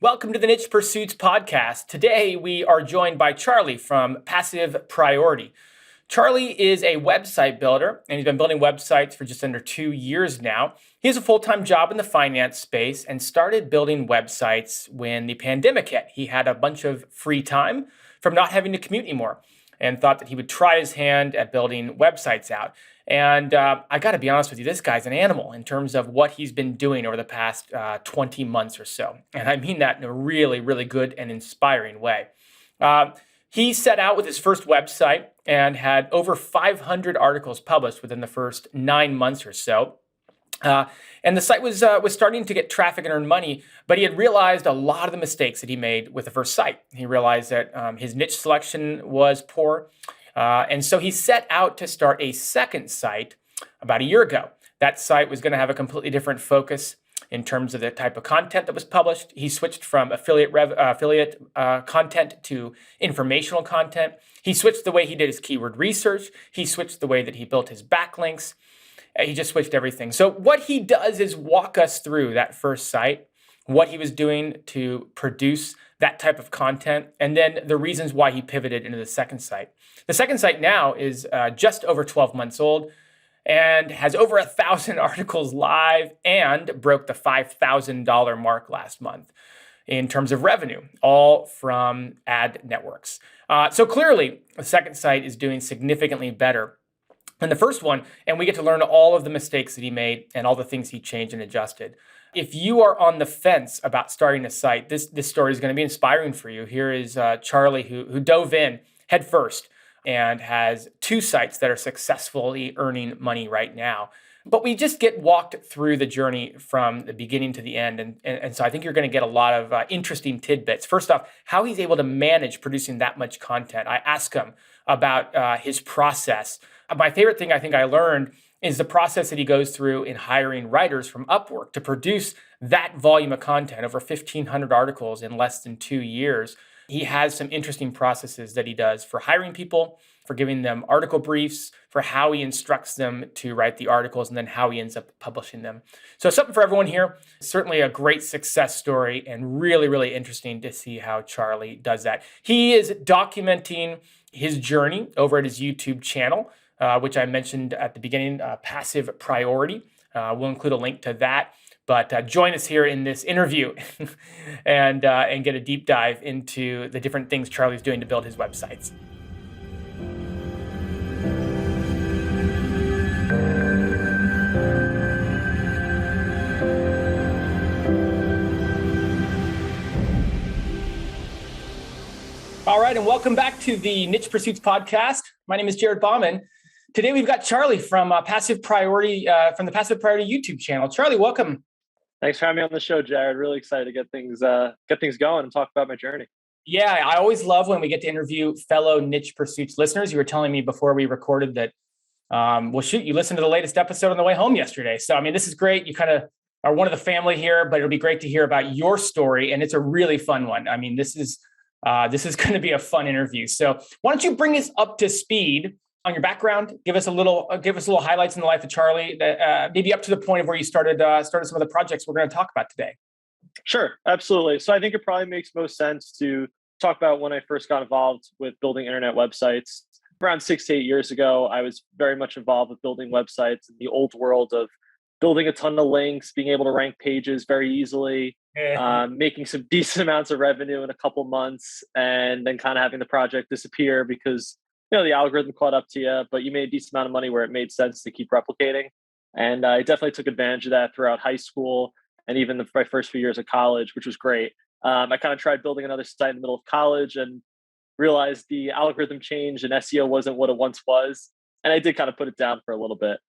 Welcome to the Niche Pursuits podcast. Today we are joined by Charlie from Passive Priority. Charlie is a website builder, and he's been building websites for just under 2 years now. He has a full-time job in the finance space and started building websites when the pandemic hit. He had a bunch of free time from not having to commute anymore and thought that he would try his hand at building websites out. And I got to be honest with you, this guy's an animal in terms of what he's been doing over the past 20 months or so. And I mean that in a really, really good and inspiring way. He set out with his first website and had over 500 articles published within the first 9 months or so. And the site was starting to get traffic and earn money, but he had realized a lot of the mistakes that he made with the first site. He realized that his niche selection was poor. And so he set out to start a second site about a year ago. That site was going to have a completely different focus in terms of the type of content that was published. He switched from affiliate content to informational content. He switched the way he did his keyword research. He switched the way that he built his backlinks. He just switched everything. So what he does is walk us through that first site, what he was doing to produce that type of content, and then the reasons why he pivoted into the second site. The second site now is just over 12 months old and has over 1,000 articles live and broke the $5,000 mark last month in terms of revenue, all from ad networks. So clearly, the second site is doing significantly better than the first one, and we get to learn all of the mistakes that he made and all the things he changed and adjusted. If you are on the fence about starting a site, this story is going to be inspiring for you. Here is Charlie who dove in head first and has 2 sites that are successfully earning money right now. But we just get walked through the journey from the beginning to the end. And so I think you're going to get a lot of interesting tidbits. First off, how he's able to manage producing that much content. I ask him about his process. My favorite thing I think I learned is the process that he goes through in hiring writers from Upwork to produce that volume of content, over 1,500 articles in less than 2 years. He has some interesting processes that he does for hiring people, for giving them article briefs, for how he instructs them to write the articles, and then how he ends up publishing them. So something for everyone here. Certainly a great success story and really, really interesting to see how Charlie does that. He is documenting his journey over at his YouTube channel, which I mentioned at the beginning, Passive Priority. We'll include a link to that. But join us here in this interview and get a deep dive into the different things Charlie's doing to build his websites. All right, and welcome back to the Niche Pursuits podcast. My name is Jared Bauman. Today we've got Charlie from Passive Priority, from the Passive Priority YouTube channel. Charlie, welcome. Thanks for having me on the show, Jared. Really excited to get things going and talk about my journey. Yeah, I always love when we get to interview fellow Niche Pursuits listeners. You were telling me before we recorded that, you listened to the latest episode on the way home yesterday. So, I mean, this is great. You kind of are one of the family here, but it'll be great to hear about your story. And it's a really fun one. I mean, this is going to be a fun interview. So why don't you bring us up to speed on your background? Give us a little highlights in the life of Charlie, maybe up to the point of where you started some of the projects we're going to talk about today. Sure, absolutely. So I think it probably makes most sense to talk about when I first got involved with building internet websites. Around 6 to 8 years ago, I was very much involved with building websites in the old world of building a ton of links, being able to rank pages very easily, making some decent amounts of revenue in a couple months, and then kind of having the project disappear because the algorithm caught up to you, but you made a decent amount of money where it made sense to keep replicating. And I definitely took advantage of that throughout high school and even my first few years of college, which was great. I kind of tried building another site in the middle of college and realized the algorithm changed and SEO wasn't what it once was. And I did kind of put it down for a little bit.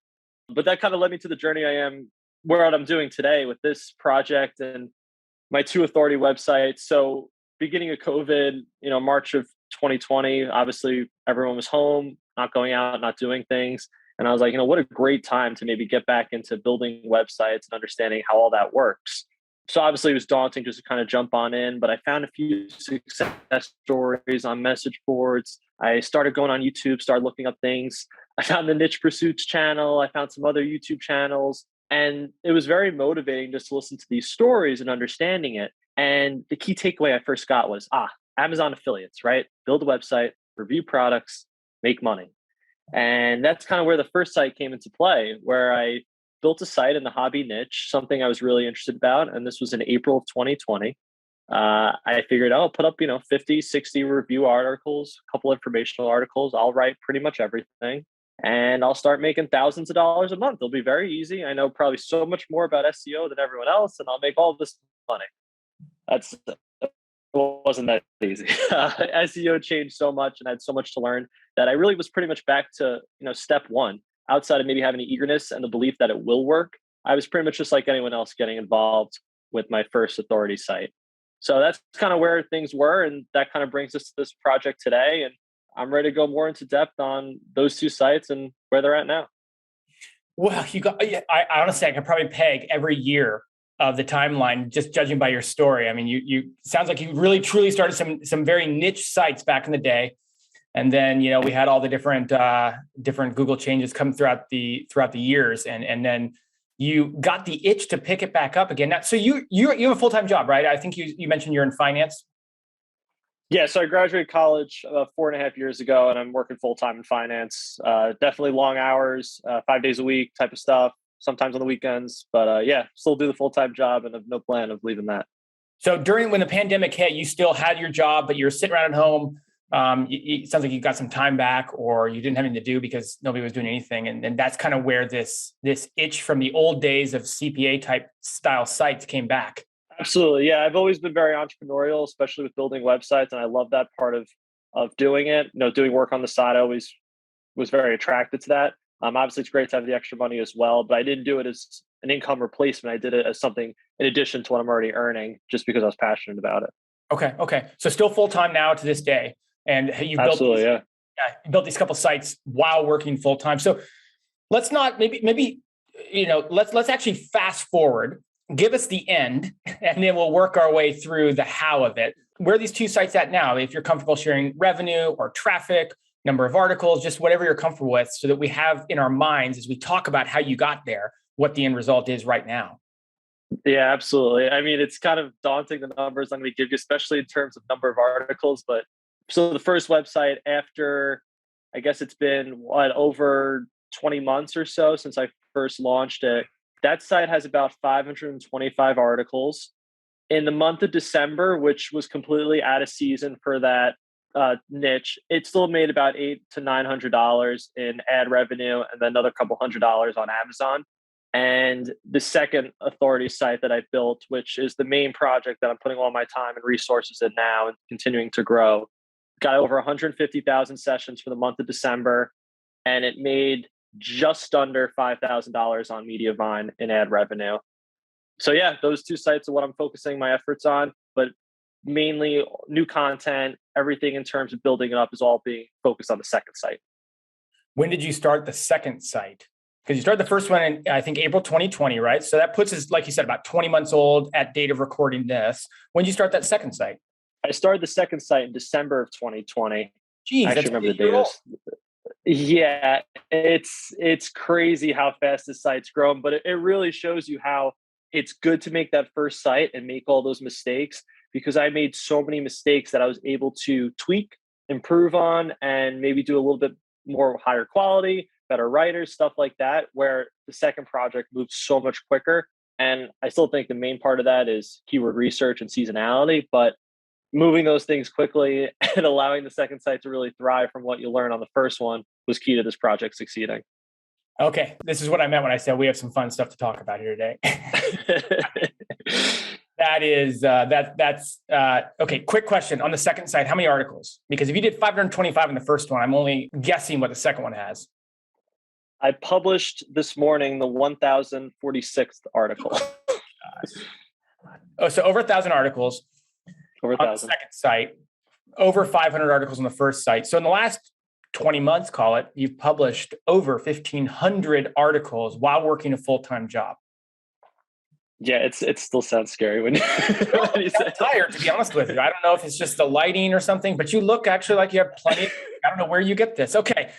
But that kind of led me to the journey I am, where I'm doing today with this project and my 2 authority websites. So beginning of COVID, March of 2020, obviously everyone was home, not going out, not doing things. And I was like, what a great time to maybe get back into building websites and understanding how all that works. So obviously it was daunting just to kind of jump on in, but I found a few success stories on message boards. I started going on YouTube, started looking up things. I found the Niche Pursuits channel. I found some other YouTube channels. And it was very motivating just to listen to these stories and understanding it. And the key takeaway I first got was, Amazon affiliates, right? Build a website, review products, make money. And that's kind of where the first site came into play, where I built a site in the hobby niche, something I was really interested about. And this was in April of 2020. I figured I'll put up, 50, 60 review articles, a couple informational articles. I'll write pretty much everything and I'll start making thousands of dollars a month. It'll be very easy. I know probably so much more about SEO than everyone else, and I'll make all this money. That's wasn't that easy. SEO changed so much and I had so much to learn that I really was pretty much back to, step one. Outside of maybe having the eagerness and the belief that it will work, I was pretty much just like anyone else getting involved with my first authority site. So that's kind of where things were. And that kind of brings us to this project today. And I'm ready to go more into depth on those two sites and where they're at now. Well, I honestly, I can probably peg every year of the timeline, just judging by your story. I mean, you sounds like you really truly started some very niche sites back in the day. And then, we had all the different Google changes come throughout the years. And then you got the itch to pick it back up again. Now, so you have a full-time job, right? I think you mentioned you're in finance. Yeah, so I graduated college about 4.5 years ago, and I'm working full-time in finance. Definitely long hours, 5 days a week type of stuff, sometimes on the weekends. But still do the full-time job and have no plan of leaving that. So when the pandemic hit, you still had your job, but you were sitting around at home. It sounds like you got some time back, or you didn't have anything to do because nobody was doing anything. And that's kind of where this itch from the old days of CPA type style sites came back. Absolutely. Yeah. I've always been very entrepreneurial, especially with building websites. And I love that part of doing it. Doing work on the side, I always was very attracted to that. Obviously it's great to have the extra money as well, but I didn't do it as an income replacement. I did it as something in addition to what I'm already earning, just because I was passionate about it. Okay. So still full-time now to this day. And you built these couple sites while working full time. So let's not let's actually fast forward. Give us the end, and then we'll work our way through the how of it. Where are these two sites at now? If you're comfortable sharing revenue or traffic, number of articles, just whatever you're comfortable with, so that we have in our minds as we talk about how you got there, what the end result is right now. Yeah, absolutely. I mean, it's kind of daunting, the numbers I'm going to give you, especially in terms of number of articles, but so the first website, after, I guess it's been over 20 months or so since I first launched it, that site has about 525 articles. In the month of December, which was completely out of season for that niche, it still made about $800 to $900 in ad revenue, and then another couple $100 on Amazon. And the second authority site that I built, which is the main project that I'm putting all my time and resources in now and continuing to grow, got over 150,000 sessions for the month of December, and it made just under $5,000 on Mediavine in ad revenue. So yeah, those two sites are what I'm focusing my efforts on, but mainly new content, everything in terms of building it up is all being focused on the second site. When did you start the second site? Because you started the first one in, I think, April 2020, right? So that puts us, like you said, about 20 months old at date of recording this. When did you start that second site? I started the second site in December of 2020. Geez, I actually remember the dates. Yeah, it's crazy how fast this site's grown, but it really shows you how it's good to make that first site and make all those mistakes, because I made so many mistakes that I was able to tweak, improve on, and maybe do a little bit more higher quality, better writers, stuff like that, where the second project moved so much quicker. And I still think the main part of that is keyword research and seasonality, but moving those things quickly and allowing the second site to really thrive from what you learned on the first one was key to this project succeeding. Okay, this is what I meant when I said we have some fun stuff to talk about here today. That's okay. Quick question on the second site: how many articles? Because if you did 525 in the first one, I'm only guessing what the second one has. I published this morning the 1046th article. Oh, so over 1,000 articles. Over 1,000. On the second site, over 500 articles on the first site. So in the last 20 months, call it, you've published over 1,500 articles while working a full-time job. Yeah, it still sounds scary when you I'm tired, to be honest with you. I don't know if it's just the lighting or something, but you look actually like you have plenty. I don't know where you get this. Okay.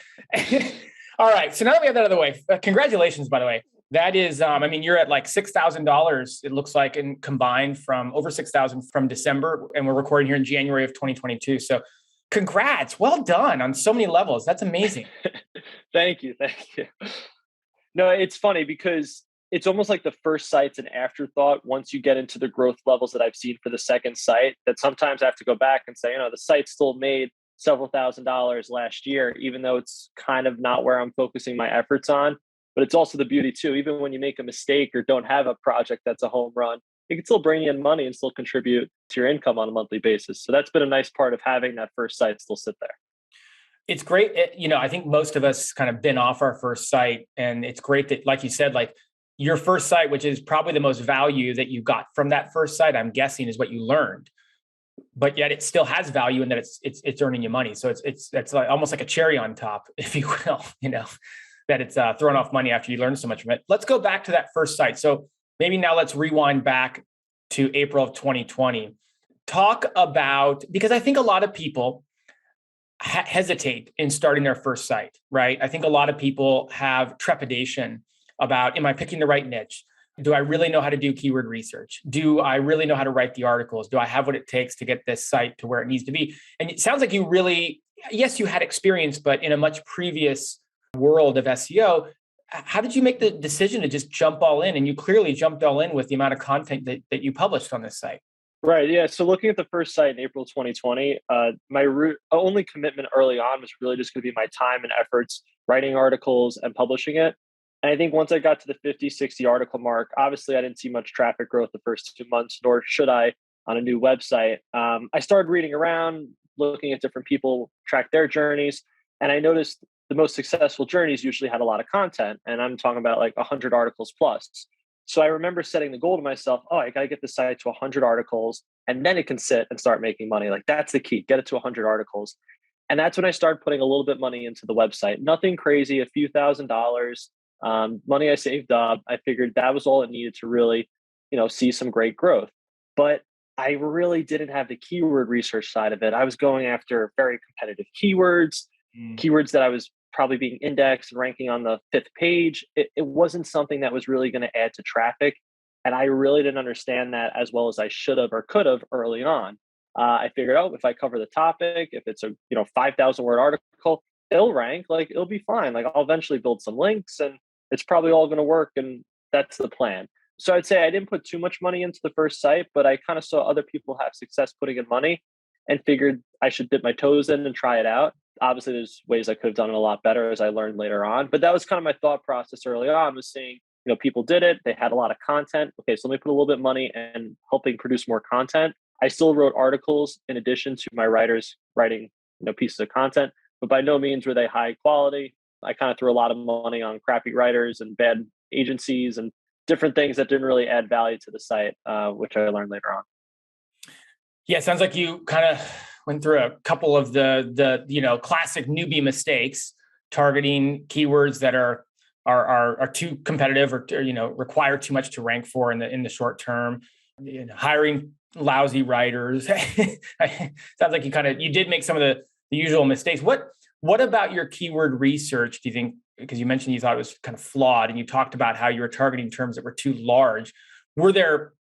All right. So now that we have that out of the way, congratulations, by the way. That is, I mean, you're at like $6,000. It looks like, and combined from over 6,000 from December, and we're recording here in January of 2022. So, congrats, well done on so many levels. That's amazing. Thank you. Thank you. No, it's funny because it's almost like the first site's an afterthought once you get into the growth levels that I've seen for the second site. That sometimes I have to go back and say, the site still made several $1,000s last year, even though it's kind of not where I'm focusing my efforts on. But it's also the beauty too. Even when you make a mistake or don't have a project that's a home run, it can still bring in money and still contribute to your income on a monthly basis. So that's been a nice part of having that first site still sit there. It's great. I think most of us kind of been off our first site, and it's great that, like you said, like your first site, which is probably the most value that you got from that first site, I'm guessing is what you learned, but yet it still has value in that it's earning you money. So it's like almost like a cherry on top, if you will, that it's throwing off money after you learn so much from it. Let's go back to that first site. So maybe now let's rewind back to April of 2020. Talk about, because I think a lot of people hesitate in starting their first site, right? I think a lot of people have trepidation about, am I picking the right niche? Do I really know how to do keyword research? Do I really know how to write the articles? Do I have what it takes to get this site to where it needs to be? And it sounds like you really, yes, you had experience, but in a much previous world of SEO. How did you make the decision to just jump all in? And you clearly jumped all in with the amount of content that you published on this site. Right. Yeah. So looking at the first site in April 2020, my only commitment early on was really just going to be my time and efforts writing articles and publishing it. And I think once I got to the 50, 60 article mark, obviously I didn't see much traffic growth the first 2 months, nor should I on a new website. I started reading around, looking at different people track their journeys. And I noticed the most successful journeys usually had a lot of content. And I'm talking about like 100 articles plus. So I remember setting the goal to myself, I got to get the site to 100 articles and then it can sit and start making money. Like that's the key, get it to 100 articles. And that's when I started putting a little bit money into the website. Nothing crazy, a few $1,000s, money I saved up. I figured that was all it needed to really, see some great growth. But I really didn't have the keyword research side of it. I was going after very competitive keywords that I was probably being indexed and ranking on the 5th page. It wasn't something that was really going to add to traffic. And I really didn't understand that as well as I should have or could have early on. I figured, if I cover the topic, if it's a 5,000 word article, it'll rank, like it'll be fine. Like I'll eventually build some links and it's probably all going to work. And that's the plan. So I'd say I didn't put too much money into the first site, but I kind of saw other people have success putting in money and figured I should dip my toes in and try it out. Obviously, there's ways I could have done it a lot better as I learned later on. But that was kind of my thought process early on, was seeing, people did it. They had a lot of content. Okay, so let me put a little bit of money and helping produce more content. I still wrote articles in addition to my writers writing, pieces of content, but by no means were they high quality. I kind of threw a lot of money on crappy writers and bad agencies and different things that didn't really add value to the site, which I learned later on. Yeah, it sounds like you kind of went through a couple of the classic newbie mistakes, targeting keywords that are too competitive or require too much to rank for in the short term. Hiring lousy writers. Sounds like you did make some of the usual mistakes. What about your keyword research do you think? Because you mentioned you thought it was kind of flawed, and you talked about how you were targeting terms that were too large. Were there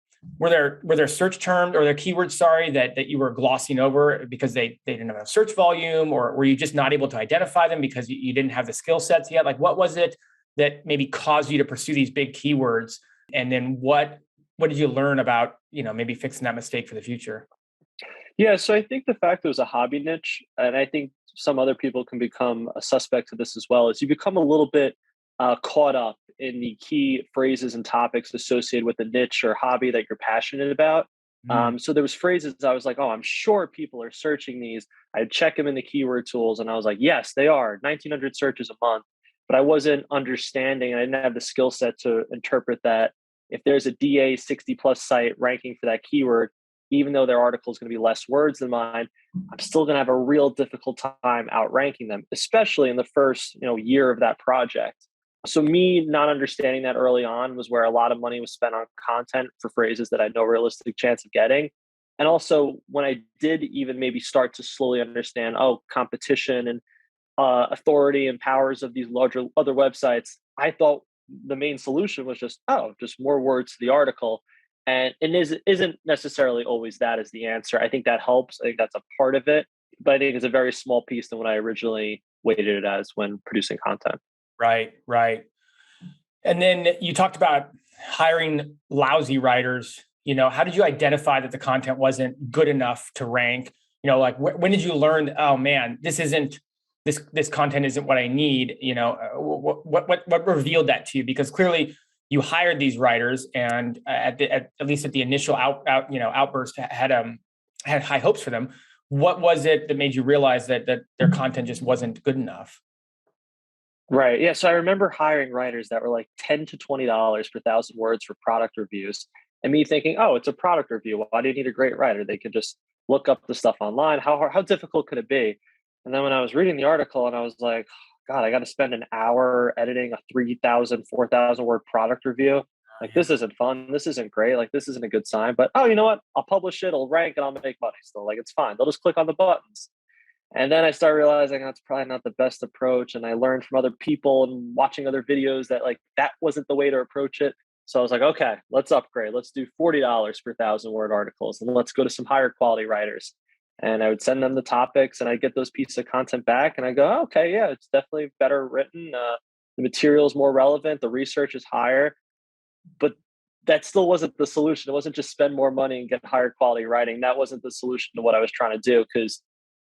search terms or their keywords, that you were glossing over because they didn't have a search volume, or were you just not able to identify them because you didn't have the skill sets yet? Like, what was it that maybe caused you to pursue these big keywords? And then what did you learn about, maybe fixing that mistake for the future? Yeah, so I think the fact it was a hobby niche, and I think some other people can become a suspect to this as well, is you become a little bit caught up in the key phrases and topics associated with the niche or hobby that you're passionate about. So there was phrases I was like, I'm sure people are searching these. I'd check them in the keyword tools and I was like, yes, they are 1,900 searches a month, but I wasn't understanding and I didn't have the skill set to interpret that. If there's a DA 60 plus site ranking for that keyword, even though their article is going to be less words than mine, I'm still going to have a real difficult time outranking them, especially in the first year of that project. So me not understanding that early on was where a lot of money was spent on content for phrases that I had no realistic chance of getting. And also when I did even maybe start to slowly understand, competition and authority and powers of these larger other websites, I thought the main solution was just more words to the article. And isn't necessarily always that is the answer. I think that helps. I think that's a part of it, but I think it's a very small piece than what I originally weighted it as when producing content. Right, right. And then you talked about hiring lousy writers. How did you identify that the content wasn't good enough to rank? Like when did you learn, oh man, this content isn't what I need? What revealed that to you? Because clearly you hired these writers, and at least at the initial outburst had high hopes for them. What was it that made you realize that their content just wasn't good enough? Right. Yeah. So I remember hiring writers that were like $10 to $20 per thousand words for product reviews. And me thinking, oh, it's a product review. Why do you need a great writer? They could just look up the stuff online. How difficult could it be? And then when I was reading the article and I was like, God, I got to spend an hour editing a 3,000, 4,000 word product review. Like, this isn't fun. This isn't great. Like, this isn't a good sign. But oh, you know what? I'll publish it. It'll rank and I'll make money still. Like, it's fine. They'll just click on the buttons. And then I started realizing that's probably not the best approach. And I learned from other people and watching other videos that like that wasn't the way to approach it. So I was like, okay, let's upgrade. Let's do $40 per thousand word articles and let's go to some higher quality writers. And I would send them the topics and I'd get those pieces of content back. And I go, oh, okay, yeah, it's definitely better written. The material is more relevant. The research is higher. But that still wasn't the solution. It wasn't just spend more money and get higher quality writing. That wasn't the solution to what I was trying to do. Because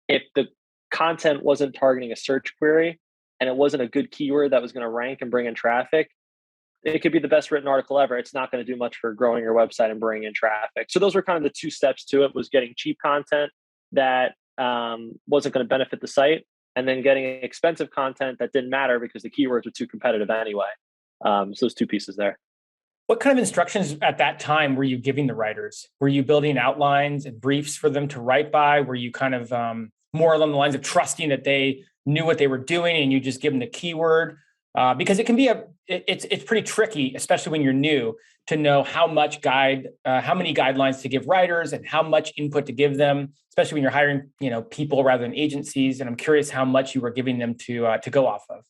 if the content wasn't targeting a search query and it wasn't a good keyword that was going to rank and bring in traffic, it could be the best written article ever. It's not going to do much for growing your website and bringing in traffic. So those were kind of the two steps to it: was getting cheap content that wasn't going to benefit the site, and then getting expensive content that didn't matter because the keywords were too competitive anyway. So those two pieces there. What kind of instructions at that time were you giving the writers? Were you building outlines and briefs for them to write by? Were you kind of more along the lines of trusting that they knew what they were doing and you just give them the keyword? Because it can be it's pretty tricky, especially when you're new, to know how many guidelines to give writers and how much input to give them, especially when you're hiring, people rather than agencies. And I'm curious how much you were giving them to go off of.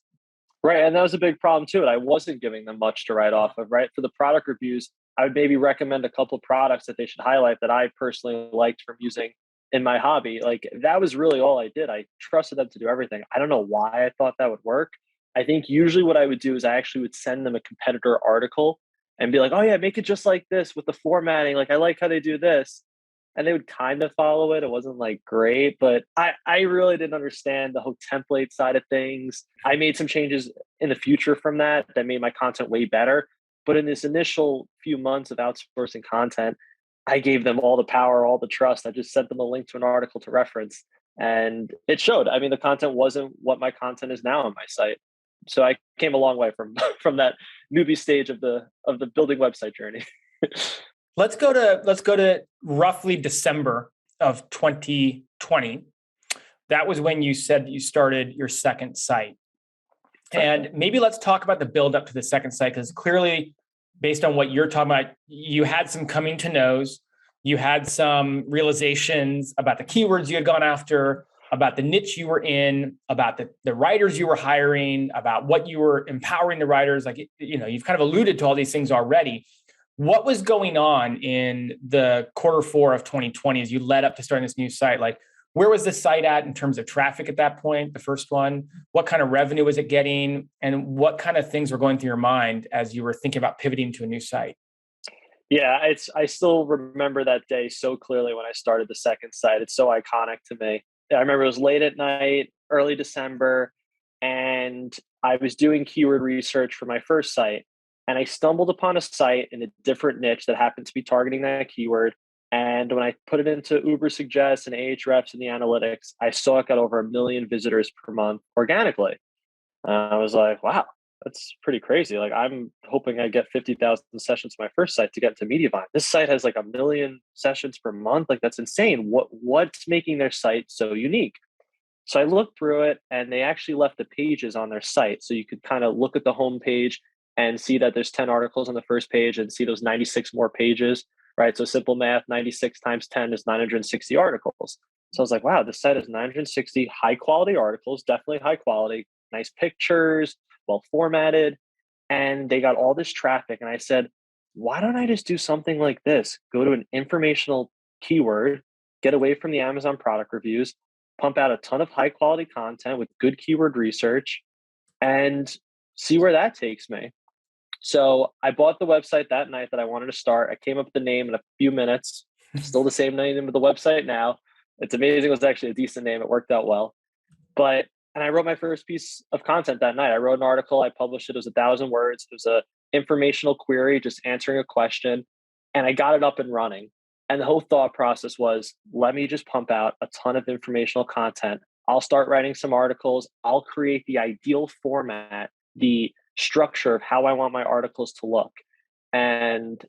Right. And that was a big problem too. And I wasn't giving them much to write off of, right? For the product reviews, I would maybe recommend a couple of products that they should highlight that I personally liked from using in my hobby. Like, that was really all I did. I trusted them to do everything. I don't know why I thought that would work. I think usually what I would do is I actually would send them a competitor article and be like, oh yeah, make it just like this with the formatting. Like, I like how they do this. And they would kind of follow it. It wasn't like great, but I really didn't understand the whole template side of things. I made some changes in the future from that made my content way better. But in this initial few months of outsourcing content, I gave them all the power, all the trust. I just sent them a link to an article to reference, and it showed. I mean, the content wasn't what my content is now on my site. So I came a long way from from that newbie stage of the building website journey. Let's go to roughly December of 2020. That was when you said that you started your second site. And maybe let's talk about the build up to the second site, because clearly, based on what you're talking about, you had some coming to knows, you had some realizations about the keywords you had gone after, about the niche you were in, about the writers you were hiring, about what you were empowering the writers. Like, you've kind of alluded to all these things already. What was going on in the Q4 of 2020 as you led up to starting this new site? Like, where was the site at in terms of traffic at that point, the first one? What kind of revenue was it getting? And what kind of things were going through your mind as you were thinking about pivoting to a new site? Yeah, I still remember that day so clearly when I started the second site. It's so iconic to me. I remember it was late at night, early December, and I was doing keyword research for my first site. And I stumbled upon a site in a different niche that happened to be targeting that keyword. And when I put it into Ubersuggest and Ahrefs and the analytics, I saw it got over 1 million visitors per month organically. I was like, wow, that's pretty crazy. Like, I'm hoping I get 50,000 sessions to my first site to get to Mediavine. This site has like 1 million sessions per month. Like, that's insane. What's making their site so unique? So I looked through it, and they actually left the pages on their site. So you could kind of look at the home page and see that there's 10 articles on the first page and see those 96 more pages, right? So simple math, 96 times 10 is 960 articles. So I was like, wow, this site has 960 high quality articles, definitely high quality, nice pictures, well formatted. and they got all this traffic. And I said, why don't I just do something like this? Go to an informational keyword, get away from the Amazon product reviews, pump out a ton of high quality content with good keyword research, and see where that takes me. So I bought the website that night that I wanted to start. I came up with the name in a few minutes. Still the same name of the website now. It's amazing. It was actually a decent name. It worked out well. But and I wrote my first piece of content that night. I wrote an article. I published it. It was 1,000 words. It was a informational query, just answering a question, and I got it up and running. And the whole thought process was, let me just pump out a ton of informational content. I'll start writing some articles. I'll create the ideal format, the structure of how I want my articles to look. And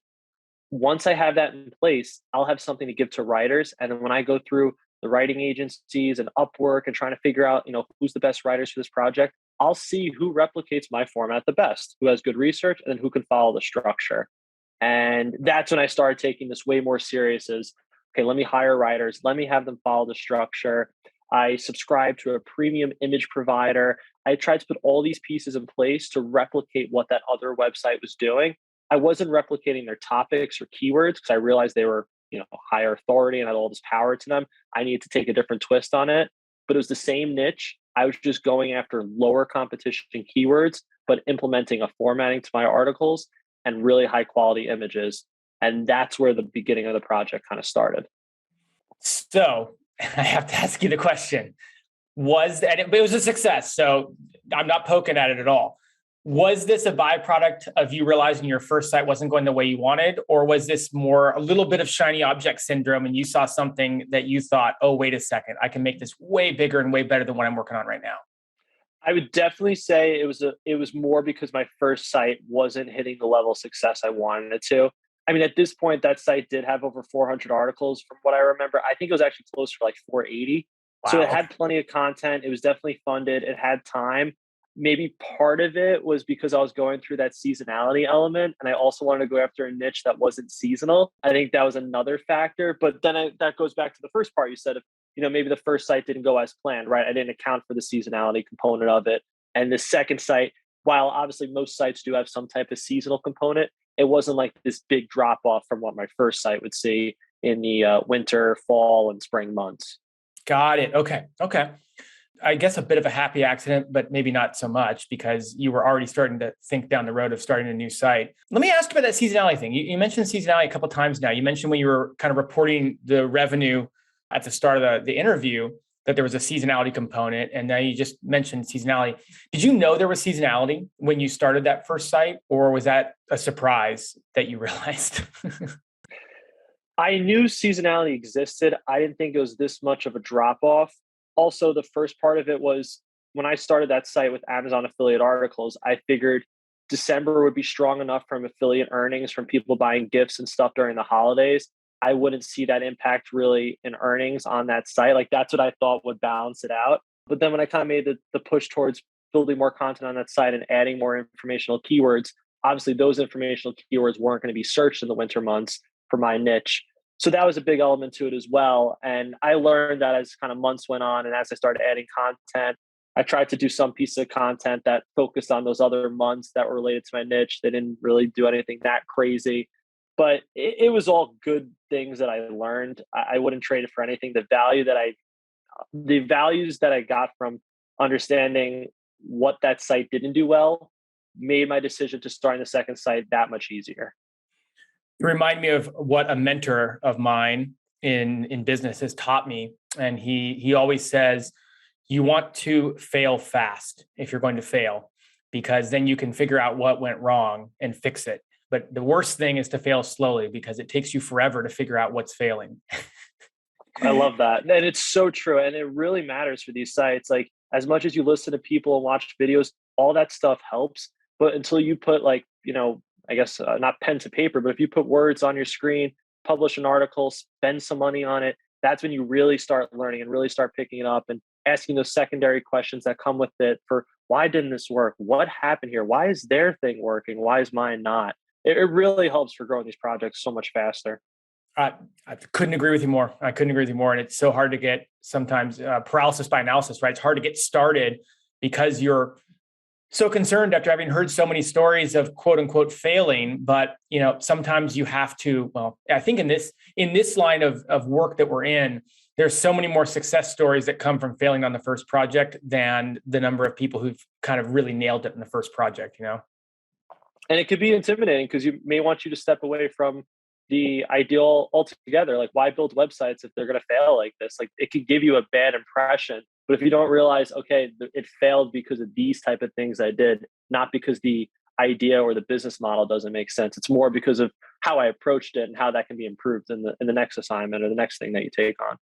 once I have that in place, I'll have something to give to writers. And then when I go through the writing agencies and Upwork and trying to figure out, who's the best writers for this project, I'll see who replicates my format the best, who has good research, and then who can follow the structure. And that's when I started taking this way more serious as, okay, let me hire writers, let me have them follow the structure. I subscribed to a premium image provider. I tried to put all these pieces in place to replicate what that other website was doing. I wasn't replicating their topics or keywords because I realized they were, higher authority and had all this power to them. I needed to take a different twist on it, but it was the same niche. I was just going after lower competition keywords, but implementing a formatting to my articles and really high quality images. And that's where the beginning of the project kind of started. So I have to ask you the question. It was a success. So I'm not poking at it at all. Was this a byproduct of you realizing your first site wasn't going the way you wanted? Or was this more a little bit of shiny object syndrome and you saw something that you thought, oh, wait a second, I can make this way bigger and way better than what I'm working on right now? I would definitely say it was more because my first site wasn't hitting the level of success I wanted it to. I mean, at this point, that site did have over 400 articles from what I remember. I think it was actually close to like 480. So it Wow. had plenty of content. It was definitely funded. It had time. Maybe part of it was because I was going through that seasonality element. And I also wanted to go after a niche that wasn't seasonal. I think that was another factor. But then that goes back to the first part you said, maybe the first site didn't go as planned, right? I didn't account for the seasonality component of it. And the second site, while obviously most sites do have some type of seasonal component, it wasn't like this big drop off from what my first site would see in the winter, fall, and spring months. Got it. Okay. I guess a bit of a happy accident, but maybe not so much because you were already starting to think down the road of starting a new site. Let me ask you about that seasonality thing. You mentioned seasonality a couple of times now. You mentioned when you were kind of reporting the revenue at the start of the interview that there was a seasonality component. And now you just mentioned seasonality. Did you know there was seasonality when you started that first site, or was that a surprise that you realized? I knew seasonality existed. I didn't think it was this much of a drop off. Also, the first part of it was when I started that site with Amazon affiliate articles, I figured December would be strong enough from affiliate earnings from people buying gifts and stuff during the holidays. I wouldn't see that impact really in earnings on that site. Like that's what I thought would balance it out. But then when I kind of made the push towards building more content on that site and adding more informational keywords, obviously those informational keywords weren't going to be searched in the winter months for my niche. So that was a big element to it as well. And I learned that as kind of months went on and as I started adding content, I tried to do some piece of content that focused on those other months that were related to my niche. They didn't really do anything that crazy, but it was all good things that I learned. I wouldn't trade it for anything. The values that I got from understanding what that site didn't do well made my decision to start the second site that much easier. You remind me of what a mentor of mine in business has taught me. And he always says, you want to fail fast if you're going to fail, because then you can figure out what went wrong and fix it. But the worst thing is to fail slowly because it takes you forever to figure out what's failing. I love that. And it's so true. And it really matters for these sites. Like as much as you listen to people and watch videos, all that stuff helps. But until you put I guess not pen to paper, but if you put words on your screen, publish an article, spend some money on it, that's when you really start learning and really start picking it up and asking those secondary questions that come with it for why didn't this work? What happened here? Why is their thing working? Why is mine not? It really helps for growing these projects so much faster. I couldn't agree with you more. I couldn't agree with you more. And it's so hard to get sometimes paralysis by analysis, right? It's hard to get started because you're so concerned after having heard so many stories of quote unquote failing, but sometimes you have to, well, I think in this line of work that we're in, there's so many more success stories that come from failing on the first project than the number of people who've kind of really nailed it in the first project. And it could be intimidating because you may want you to step away from the ideal altogether. Like, why build websites if they're going to fail like this? Like, it could give you a bad impression. But if you don't realize, okay, it failed because of these type of things I did, not because the idea or the business model doesn't make sense. It's more because of how I approached it and how that can be improved in the next assignment or the next thing that you take on.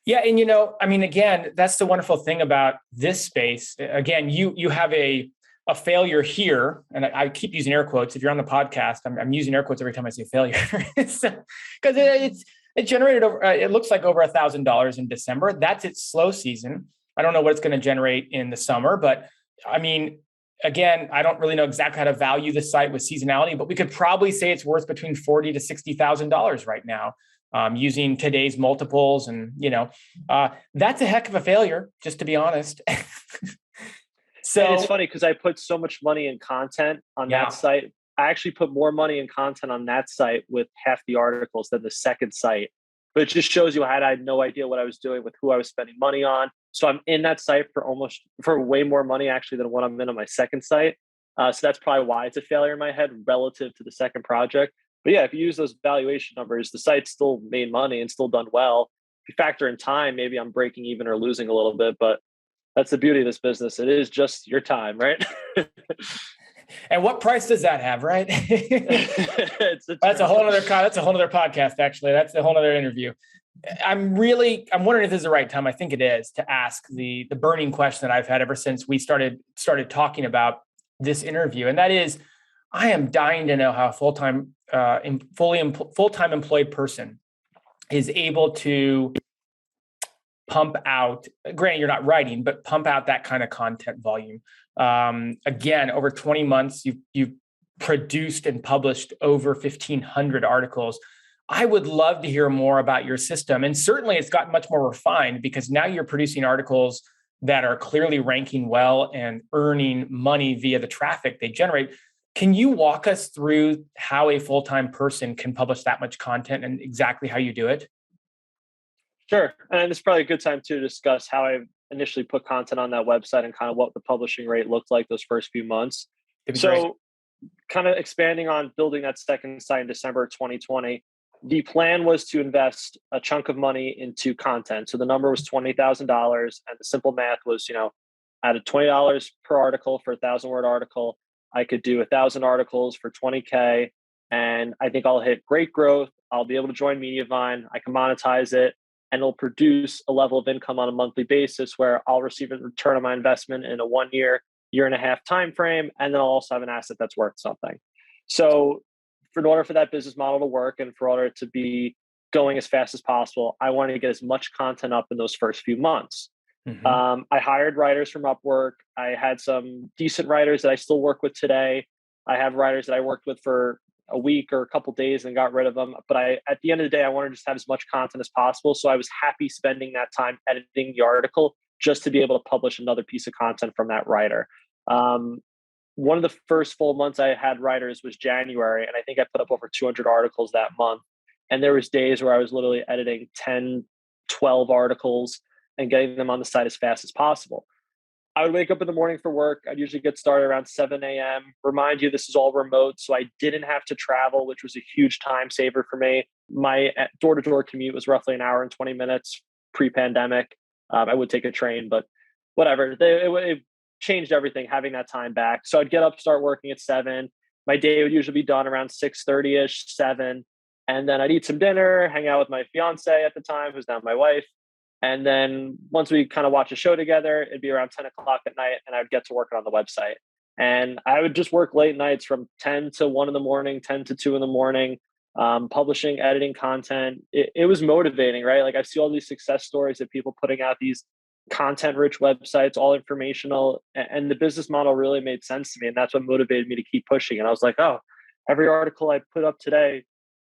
Yeah, and I mean, again, that's the wonderful thing about this space. Again, you have a failure here, and I keep using air quotes. If you're on the podcast, I'm using air quotes every time I say failure, because it generated over. It looks like over $1,000 in December. That's its slow season. I don't know what it's going to generate in the summer, but I mean, again, I don't really know exactly how to value the site with seasonality, but we could probably say it's worth between $40,000 to $60,000 right now. Using today's multiples, and that's a heck of a failure, just to be honest. So and it's funny because I put so much money in content on that site. I actually put more money in content on that site with half the articles than the second site. But it just shows you I had no idea what I was doing with who I was spending money on. So I'm in that site for way more money actually than what I'm in on my second site. So that's probably why it's a failure in my head relative to the second project. But yeah, if you use those valuation numbers, the site still made money and still done well. If you factor in time, maybe I'm breaking even or losing a little bit, but that's the beauty of this business. It is just your time, right? And what price does that have, right? That's a whole other podcast, actually. That's a whole other interview. I'm wondering if this is the right time. I think it is, to ask the burning question that I've had ever since we started talking about this interview, and that is, I am dying to know how a full-time employed person is able to pump out, granted you're not writing, but pump out that kind of content volume. Again, over 20 months, you've produced and published over 1,500 articles. I would love to hear more about your system. And certainly it's gotten much more refined because now you're producing articles that are clearly ranking well and earning money via the traffic they generate. Can you walk us through how a full-time person can publish that much content and exactly how you do it? Sure. And it's probably a good time to discuss how I initially put content on that website and kind of what the publishing rate looked like those first few months. So kind of expanding on building that second site in December 2020, the plan was to invest a chunk of money into content. So the number was $20,000. And the simple math was, at $20 per article for a 1,000-word article, I could do 1,000 articles for $20K. And I think I'll hit great growth. I'll be able to join Mediavine. I can monetize it, and it'll produce a level of income on a monthly basis where I'll receive a return on my investment in a 1 year, year and a half time frame, and then I'll also have an asset that's worth something. So in order for that business model to work and for order to be going as fast as possible, I wanted to get as much content up in those first few months. Mm-hmm. I hired writers from Upwork. I had some decent writers that I still work with today. I have writers that I worked with for a week or a couple of days and got rid of them. But at the end of the day, I wanted to just have as much content as possible. So I was happy spending that time editing the article just to be able to publish another piece of content from that writer. One of the first full months I had writers was January, and I think I put up over 200 articles that month. And there was days where I was literally editing 10, 12 articles and getting them on the site as fast as possible. I would wake up in the morning for work. I'd usually get started around 7 a.m. Remind you, this is all remote, so I didn't have to travel, which was a huge time saver for me. My door-to-door commute was roughly an hour and 20 minutes pre-pandemic. I would take a train, but whatever. It changed everything, having that time back. So I'd get up, start working at 7. My day would usually be done around 6:30-ish, 7. And then I'd eat some dinner, hang out with my fiance at the time, who's now my wife. And then once we kind of watch a show together, it'd be around 10 o'clock at night, and I'd get to work on the website. And I would just work late nights from 10 to 1 in the morning, 10 to 2 in the morning, publishing, editing content. It was motivating, right? Like, I see all these success stories of people putting out these content-rich websites, all informational, and the business model really made sense to me. And that's what motivated me to keep pushing. And I was like, oh, every article I put up today,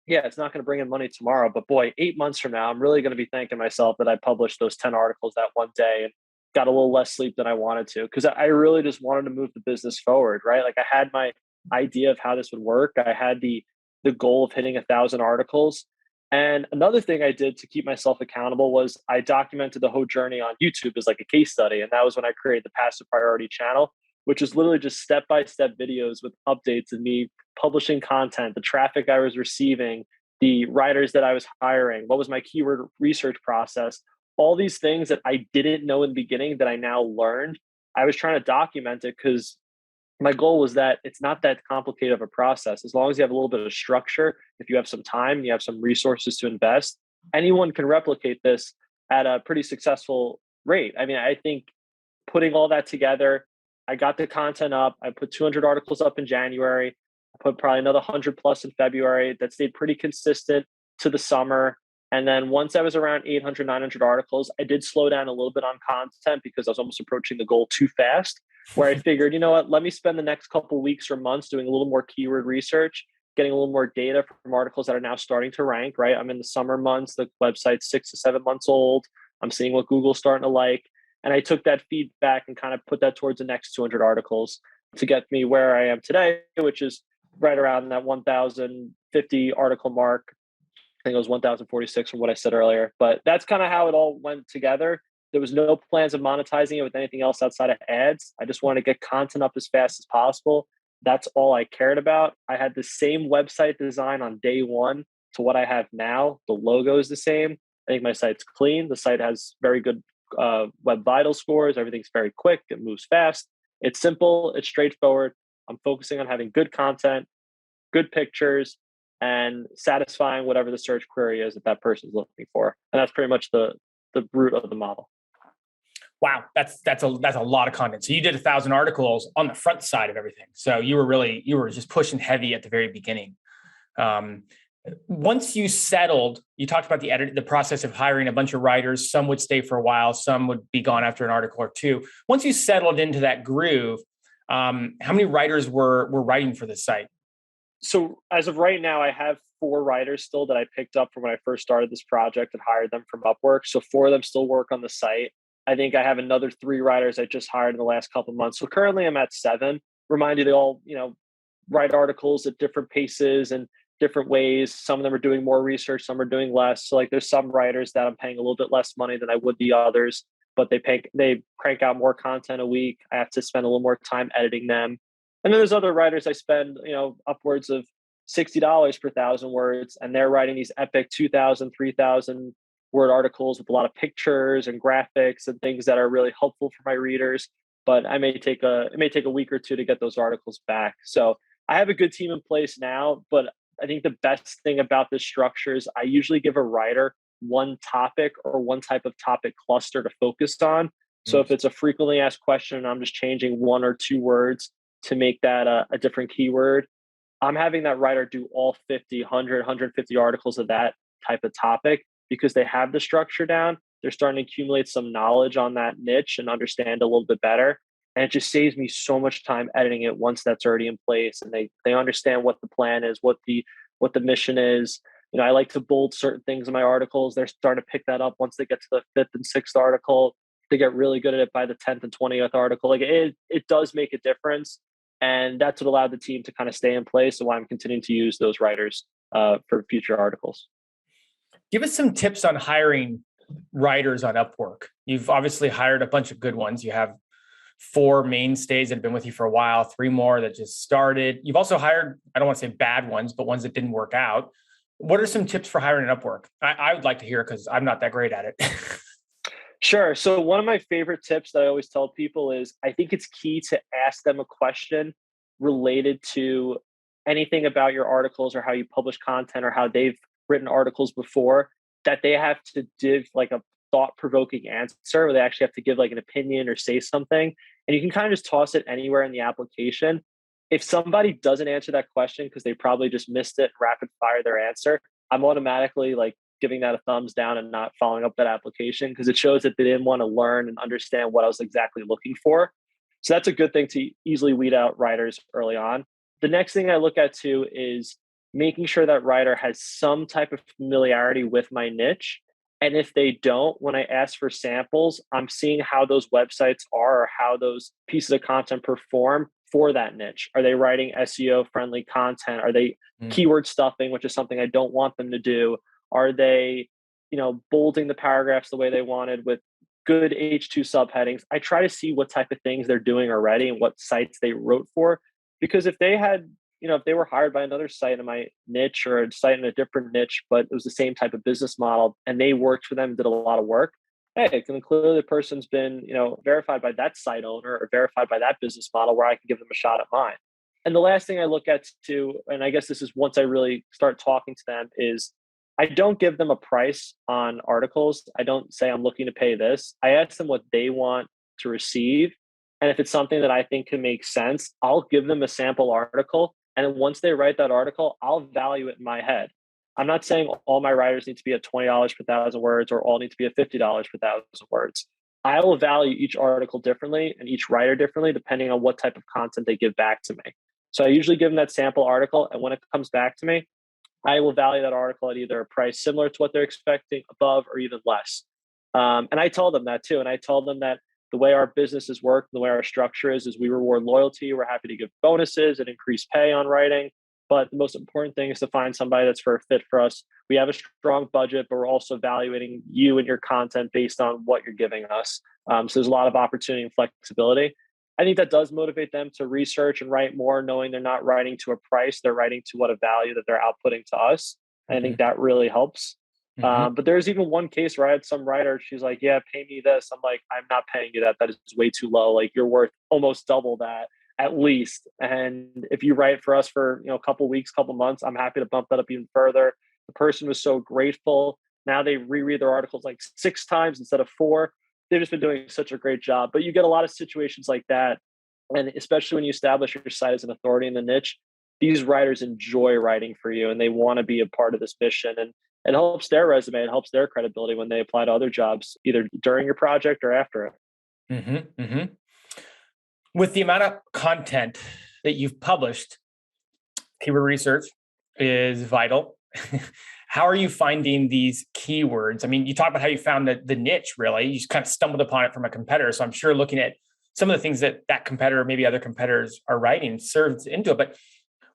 yeah, it's not going to bring in money tomorrow, but boy, 8 months from now, I'm really going to be thanking myself that I published those 10 articles that one day and got a little less sleep than I wanted to because I really just wanted to move the business forward, right? Like I had my idea of how this would work. I had the goal of hitting 1,000 articles. And another thing I did to keep myself accountable was I documented the whole journey on YouTube as like a case study. And that was when I created the Passive Priority channel, which is literally just step by step videos with updates of me publishing content, the traffic I was receiving, the writers that I was hiring, what was my keyword research process, all these things that I didn't know in the beginning that I now learned. I was trying to document it because my goal was that it's not that complicated of a process. As long as you have a little bit of structure, if you have some time, you have some resources to invest, anyone can replicate this at a pretty successful rate. I mean, I think putting all that together, I got the content up. I put 200 articles up in January. I put probably another 100 plus in February. That stayed pretty consistent to the summer. And then once I was around 800, 900 articles, I did slow down a little bit on content because I was almost approaching the goal too fast, where I figured, you know what, let me spend the next couple weeks or months doing a little more keyword research, getting a little more data from articles that are now starting to rank, right? I'm in the summer months, the website's 6 to 7 months old. I'm seeing what Google's starting to like. And I took that feedback and kind of put that towards the next 200 articles to get me where I am today, which is right around that 1,050 article mark. I think it was 1,046 from what I said earlier, but that's kind of how it all went together. There was no plans of monetizing it with anything else outside of ads. I just wanted to get content up as fast as possible. That's all I cared about. I had the same website design on day one to what I have now. The logo is the same. I think my site's clean. The site has very good web vital scores. Everything's very quick. It moves fast. It's simple. It's straightforward. I'm focusing on having good content, good pictures, and satisfying whatever the search query is that that person's looking for. And that's pretty much the root of the model. Wow, that's a lot of content. So you did 1,000 articles on the front side of everything. So you were just pushing heavy at the very beginning. Once you settled, you talked about the process of hiring a bunch of writers. Some would stay for a while, some would be gone after an article or two. Once you settled into that groove, how many writers were writing for the site? So as of right now, I have 4 writers still that I picked up from when I first started this project and hired them from Upwork. So 4 of them still work on the site. I think I have another 3 writers I just hired in the last couple of months. So currently I'm at 7. Remind you, they all, write articles at different paces and different ways. Some of them are doing more research, some are doing less. So like there's some writers that I'm paying a little bit less money than I would the others, but they crank out more content a week. I have to spend a little more time editing them. And then there's other writers I spend, upwards of $60 per 1,000 words, and they're writing these epic 2,000, 3,000 word articles with a lot of pictures and graphics and things that are really helpful for my readers. But it may take a week or two to get those articles back. So I have a good team in place now, but I think the best thing about this structure is I usually give a writer one topic or one type of topic cluster to focus on. So if it's a frequently asked question, I'm just changing 1 or 2 words to make that a different keyword. I'm having that writer do all 50, 100, 150 articles of that type of topic because they have the structure down. They're starting to accumulate some knowledge on that niche and understand a little bit better. And it just saves me so much time editing it once that's already in place and they understand what the plan is, what the mission is. I like to bold certain things in my articles. They're starting to pick that up once they get to the 5th and 6th article. They get really good at it by the 10th and 20th article. Like it does make a difference. And that's what allowed the team to kind of stay in place and why I'm continuing to use those writers for future articles. Give us some tips on hiring writers on Upwork. You've obviously hired a bunch of good ones. You have 4 mainstays that have been with you for a while, 3 more that just started. You've also hired, I don't want to say bad ones, but ones that didn't work out. What are some tips for hiring an Upwork? I would like to hear because I'm not that great at it. Sure. So one of my favorite tips that I always tell people is I think it's key to ask them a question related to anything about your articles or how you publish content or how they've written articles before, that they have to give like a thought-provoking answer, or they actually have to give like an opinion or say something. And you can kind of just toss it anywhere in the application. If somebody doesn't answer that question because they probably just missed it, rapid fire their answer, I'm automatically like giving that a thumbs down and not following up that application because it shows that they didn't want to learn and understand what I was exactly looking for. So that's a good thing to easily weed out writers early on. The next thing I look at too is making sure that writer has some type of familiarity with my niche. And if they don't, when I ask for samples, I'm seeing how those websites are or how those pieces of content perform for that niche. Are they writing SEO friendly content? Are they Mm. keyword stuffing, which is something I don't want them to do? Are they, bolding the paragraphs the way they wanted with good H2 subheadings? I try to see what type of things they're doing already and what sites they wrote for. Because if they had, if they were hired by another site in my niche or a site in a different niche, but it was the same type of business model and they worked for them, did a lot of work, hey, then clearly the person's been, verified by that site owner or verified by that business model where I can give them a shot at mine. And the last thing I look at too, and I guess this is once I really start talking to them, is I don't give them a price on articles. I don't say I'm looking to pay this. I ask them what they want to receive. And if it's something that I think can make sense, I'll give them a sample article. And then once they write that article, I'll value it in my head. I'm not saying all my writers need to be at $20 per thousand words or all need to be at $50 per thousand words. I will value each article differently and each writer differently depending on what type of content they give back to me. So I usually give them that sample article. And when it comes back to me, I will value that article at either a price similar to what they're expecting, above, or even less. And I told them that too. And I told them that the way our businesses work, the way our structure is we reward loyalty. We're happy to give bonuses and increase pay on writing. But the most important thing is to find somebody that's for a fit for us. We have a strong budget, but we're also evaluating you and your content based on what you're giving us. So there's a lot of opportunity and flexibility. I think that does motivate them to research and write more, knowing they're not writing to a price, they're writing to what a value that they're outputting to us. And I think Hmm. that really helps. Hmm. But there's even one case where I had some writer, she's like, yeah, pay me this. I'm like, I'm not paying you that. That is way too low. Like you're worth almost double that at least. And if you write for us for, a couple weeks, couple months, I'm happy to bump that up even further. The person was so grateful. Now they reread their articles like 6 times instead of 4. They've just been doing such a great job. But you get a lot of situations like that. And especially when you establish your site as an authority in the niche, these writers enjoy writing for you and they want to be a part of this mission. And it helps their resume, it helps their credibility when they apply to other jobs, either during your project or after it. Hmm. Hmm. With the amount of content that you've published, keyword research is vital. How are you finding these keywords? I mean, you talk about how you found the niche, really. You just kind of stumbled upon it from a competitor. So I'm sure looking at some of the things that that competitor, maybe other competitors are writing serves into it. But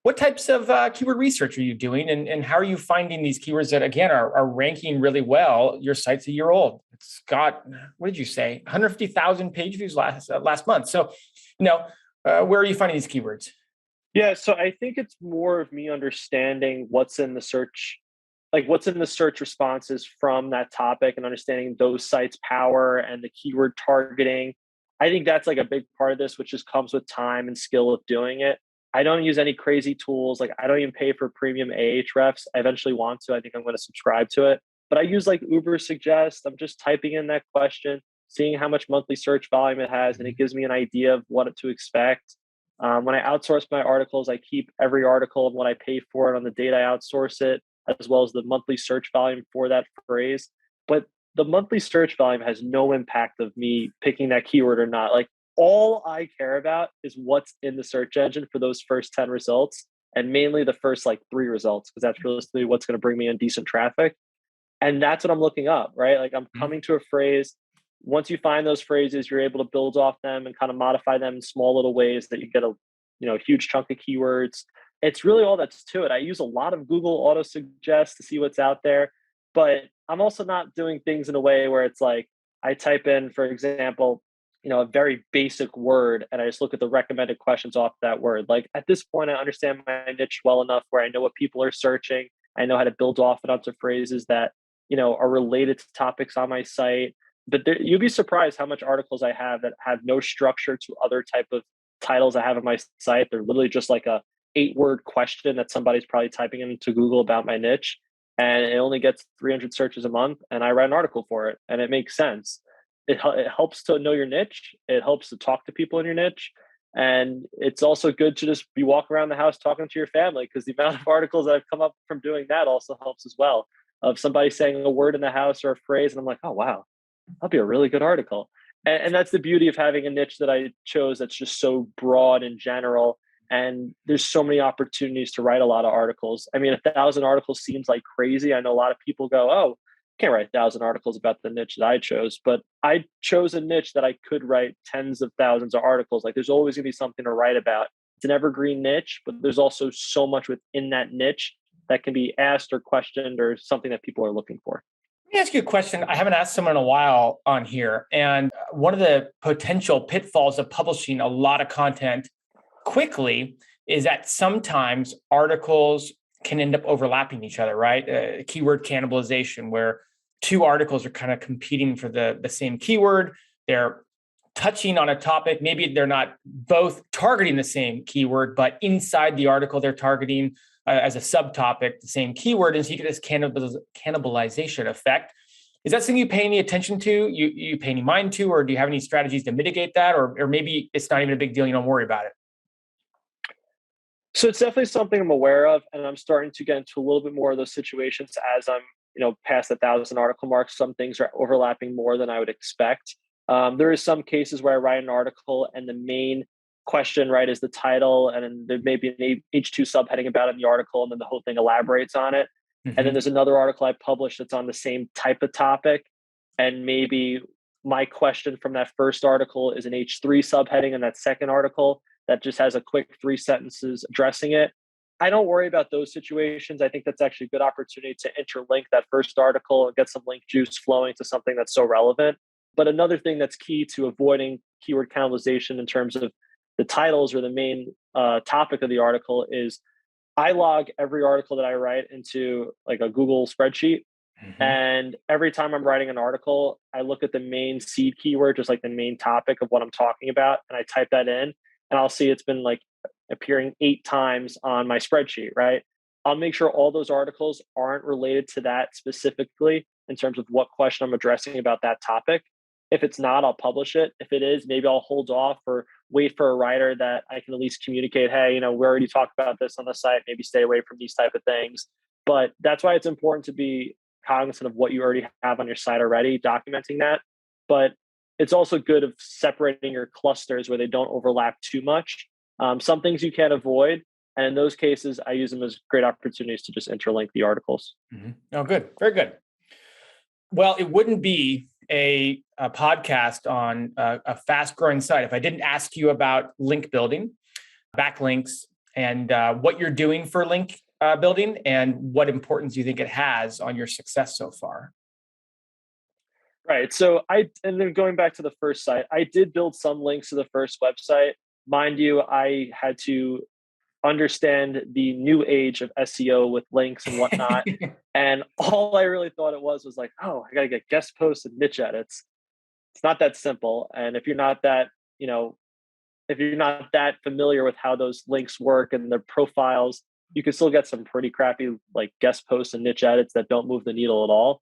what types of keyword research are you doing? And how are you finding these keywords that, again, are ranking really well? Your site's a year old. It's got, what did you say, 150,000 page views last month. So, where are you finding these keywords? Yeah, so I think it's more of me understanding what's in the search, like what's in the search responses from that topic and understanding those sites' power and the keyword targeting. I think that's like a big part of this, which just comes with time and skill of doing it. I don't use any crazy tools. Like I don't even pay for premium Ahrefs. I eventually want to. I think I'm going to subscribe to it. But I use like Uber Suggest. I'm just typing in that question, seeing how much monthly search volume it has, and it gives me an idea of what to expect. When I outsource my articles, I keep every article and what I pay for it on the date I outsource it, as well as the monthly search volume for that phrase. But the monthly search volume has no impact of me picking that keyword or not. Like all I care about is what's in the search engine for those first 10 results and mainly the first like 3 results, because that's realistically what's going to bring me in decent traffic. And that's what I'm looking up, right? Like I'm Mhm. coming to a phrase. Once you find those phrases, you're able to build off them and kind of modify them in small little ways that you get a huge chunk of keywords. It's really all that's to it. I use a lot of Google auto suggest to see what's out there, but I'm also not doing things in a way where it's like I type in, for example, a very basic word and I just look at the recommended questions off that word. Like at this point, I understand my niche well enough where I know what people are searching. I know how to build off it onto phrases that are related to topics on my site. But you'd be surprised how much articles I have that have no structure to other type of titles I have on my site. They're literally just like a 8-word question that somebody's probably typing into Google about my niche, and it only gets 300 searches a month. And I write an article for it, and it makes sense. It helps to know your niche. It helps to talk to people in your niche. And it's also good to just be walking around the house talking to your family because the amount of articles that have come up from doing that also helps as well of somebody saying a word in the house or a phrase, and I'm like, oh wow, that'll be a really good article. And that's the beauty of having a niche that I chose that's just so broad and general. And there's so many opportunities to write a lot of articles. I mean, 1,000 articles seems like crazy. I know a lot of people go, oh, can't write 1,000 articles about the niche that I chose, but I chose a niche that I could write tens of thousands of articles. Like there's always going to be something to write about. It's an evergreen niche, but there's also so much within that niche that can be asked or questioned or something that people are looking for. Let me ask you a question I haven't asked someone in a while on here. And one of the potential pitfalls of publishing a lot of content quickly is that sometimes articles can end up overlapping each other, right? Keyword cannibalization, where two articles are kind of competing for the same keyword. They're touching on a topic. Maybe they're not both targeting the same keyword, but inside the article, they're targeting as a subtopic the same keyword. And so you get this cannibalization effect. Is that something you pay any attention to? You pay any mind to, or do you have any strategies to mitigate that? Or maybe it's not even a big deal. You don't worry about it. So it's definitely something I'm aware of, and I'm starting to get into a little bit more of those situations as I'm, past 1,000 article mark. Some things are overlapping more than I would expect. There is some cases where I write an article and the main question, right, is the title, and then there may be an H2 subheading about it in the article, and then the whole thing elaborates on it. And then there's another article I published that's on the same type of topic, and maybe my question from that first article is an H3 subheading, and that second article that just has a quick 3 sentences addressing it. I don't worry about those situations. I think that's actually a good opportunity to interlink that first article and get some link juice flowing to something that's so relevant. But another thing that's key to avoiding keyword cannibalization in terms of the titles or the main topic of the article is I log every article that I write into like a Google spreadsheet. And every time I'm writing an article, I look at the main seed keyword, just like the main topic of what I'm talking about, and I type that in, and I'll see it's been like appearing 8 times on my spreadsheet, right? I'll make sure all those articles aren't related to that specifically in terms of what question I'm addressing about that topic. If it's not, I'll publish it. If it is, maybe I'll hold off or wait for a writer that I can at least communicate, hey, we already talked about this on the site, maybe stay away from these type of things. But that's why it's important to be cognizant of what you already have on your site already, documenting that. But it's also good of separating your clusters where they don't overlap too much. Some things you can't avoid. And in those cases, I use them as great opportunities to just interlink the articles. Oh, good. Very good. Well, it wouldn't be a podcast on a fast growing site if I didn't ask you about link building, backlinks, and what you're doing for link building and what importance you think it has on your success so far. Right. So and then going back to the first site, I did build some links to the first website. Mind you, I had to understand the new age of SEO with links and whatnot. And all I really thought it was like, oh, I got to get guest posts and niche edits. It's not that simple. And if you're not that, if you're not that familiar with how those links work and their profiles, you can still get some pretty crappy like guest posts and niche edits that don't move the needle at all.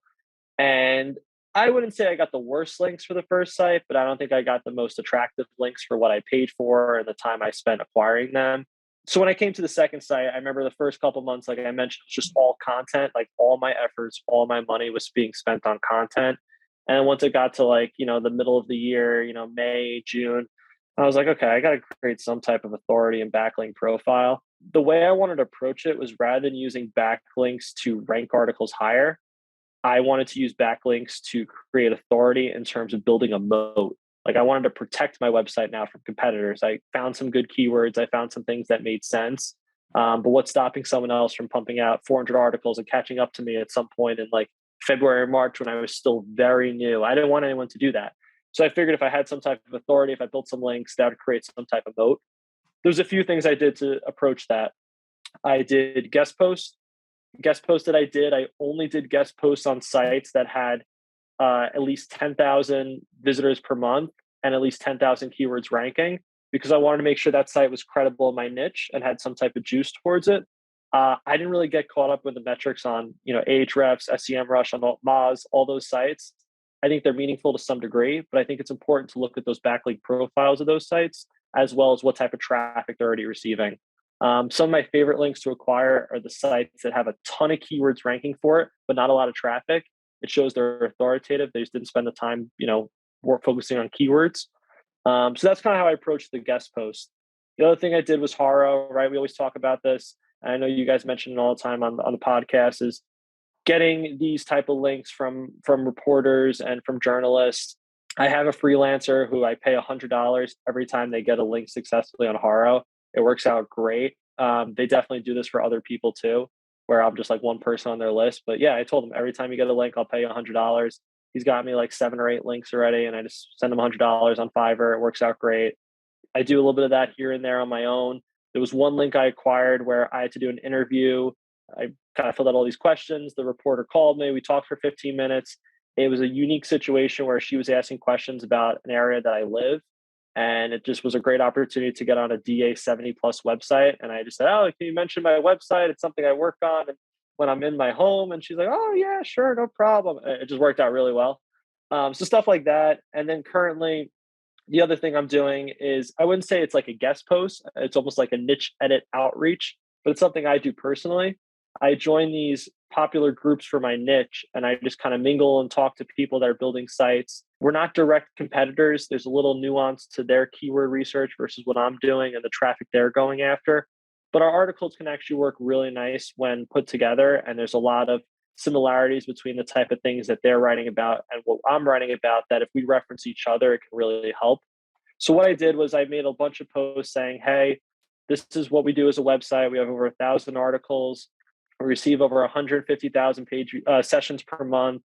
And I wouldn't say I got the worst links for the first site, but I don't think I got the most attractive links for what I paid for and the time I spent acquiring them. So when I came to the second site, I remember the first couple months, like I mentioned, it was just all content, like all my efforts, all my money was being spent on content. And then once it got to like, the middle of the year, May, June, I was like, okay, I got to create some type of authority and backlink profile. The way I wanted to approach it was rather than using backlinks to rank articles higher, I wanted to use backlinks to create authority in terms of building a moat. Like I wanted to protect my website now from competitors. I found some good keywords. I found some things that made sense. But what's stopping someone else from pumping out 400 articles and catching up to me at some point in like February or March when I was still very new? I didn't want anyone to do that. So I figured if I had some type of authority, if I built some links, that would create some type of moat. There's a few things I did to approach that. I did guest posts. Guest posts that I only did guest posts on sites that had at least 10,000 visitors per month and at least 10,000 keywords ranking, because I wanted to make sure that site was credible in my niche and had some type of juice towards it. I didn't really get caught up with the metrics on, Ahrefs, SEMrush, on Moz, all those sites. I think they're meaningful to some degree, but I think it's important to look at those backlink profiles of those sites, as well as what type of traffic they're already receiving. Some of my favorite links to acquire are the sites that have a ton of keywords ranking for it, but not a lot of traffic. It shows they're authoritative. They just didn't spend the time, work focusing on keywords. So that's kind of how I approached the guest post. The other thing I did was Haro, right? We always talk about this. And I know you guys mention it all the time on the podcast is getting these type of links from reporters and from journalists. I have a freelancer who I pay $100 every time they get a link successfully on Haro. It works out great. They definitely do this for other people too, where I'm just like one person on their list. But yeah, I told him every time you get a link, I'll pay you $100. He's got me like 7 or 8 links already, and I just send him $100 on Fiverr. It works out great. I do a little bit of that here and there on my own. There was one link I acquired where I had to do an interview. I kind of filled out all these questions. The reporter called me. We talked for 15 minutes. It was a unique situation where she was asking questions about an area that I live. And it just was a great opportunity to get on a DA 70 plus website. And I just said, "Oh, can you mention my website? It's something I work on and when I'm in my home." And she's like, "Oh, yeah, sure, no problem." It just worked out really well. So stuff like that. And then currently, the other thing I'm doing is I wouldn't say it's like a guest post. It's almost like a niche edit outreach, but it's something I do personally. I join these popular groups for my niche and I just kind of mingle and talk to people that are building sites. We're not direct competitors. There's a little nuance to their keyword research versus what I'm doing and the traffic they're going after. But our articles can actually work really nice when put together. And there's a lot of similarities between the type of things that they're writing about and what I'm writing about that if we reference each other, it can really help. So what I did was I made a bunch of posts saying, "Hey, this is what we do as a website. We have over 1,000 articles. We receive over 150,000 page sessions per month.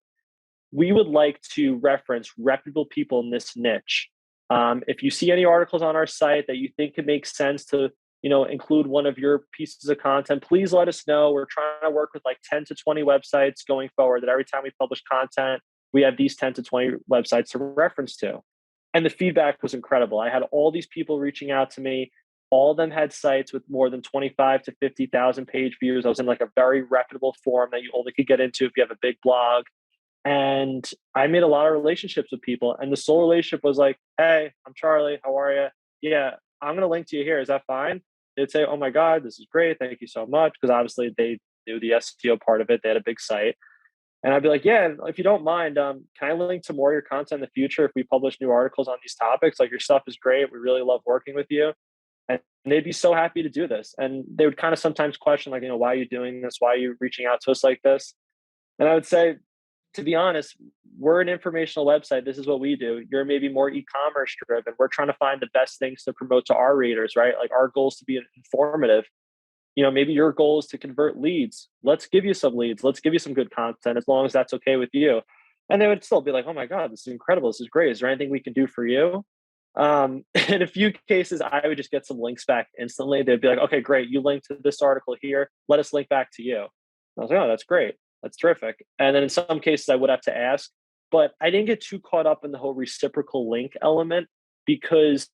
We would like to reference reputable people in this niche. If you see any articles on our site that you think could make sense to, include one of your pieces of content, please let us know. We're trying to work with like 10 to 20 websites going forward that every time we publish content, we have these 10 to 20 websites to reference to." And the feedback was incredible. I had all these people reaching out to me. All of them had sites with more than 25 to 50,000 page views. I was in like a very reputable forum that you only could get into if you have a big blog. And I made a lot of relationships with people. And the sole relationship was like, "Hey, I'm Charlie. How are you? Yeah, I'm going to link to you here. Is that fine?" They'd say, "Oh my God, this is great. Thank you so much." Because obviously they knew the SEO part of it. They had a big site. And I'd be like, "Yeah, if you don't mind, can I link to more of your content in the future if we publish new articles on these topics? Like your stuff is great. We really love working with you." And they'd be so happy to do this. And they would kind of sometimes question, like, "Why are you doing this? Why are you reaching out to us like this?" And I would say, to be honest, we're an informational website. This is what we do. You're maybe more e-commerce driven. We're trying to find the best things to promote to our readers, right? Like our goal is to be informative. Maybe your goal is to convert leads. Let's give you some leads. Let's give you some good content as long as that's okay with you. And they would still be like, "Oh my God, this is incredible. This is great. Is there anything we can do for you?" In a few cases, I would just get some links back instantly. They'd be like, "Okay, great. You linked to this article here. Let us link back to you." And I was like, "Oh, that's great. That's terrific." And then in some cases, I would have to ask, but I didn't get too caught up in the whole reciprocal link element because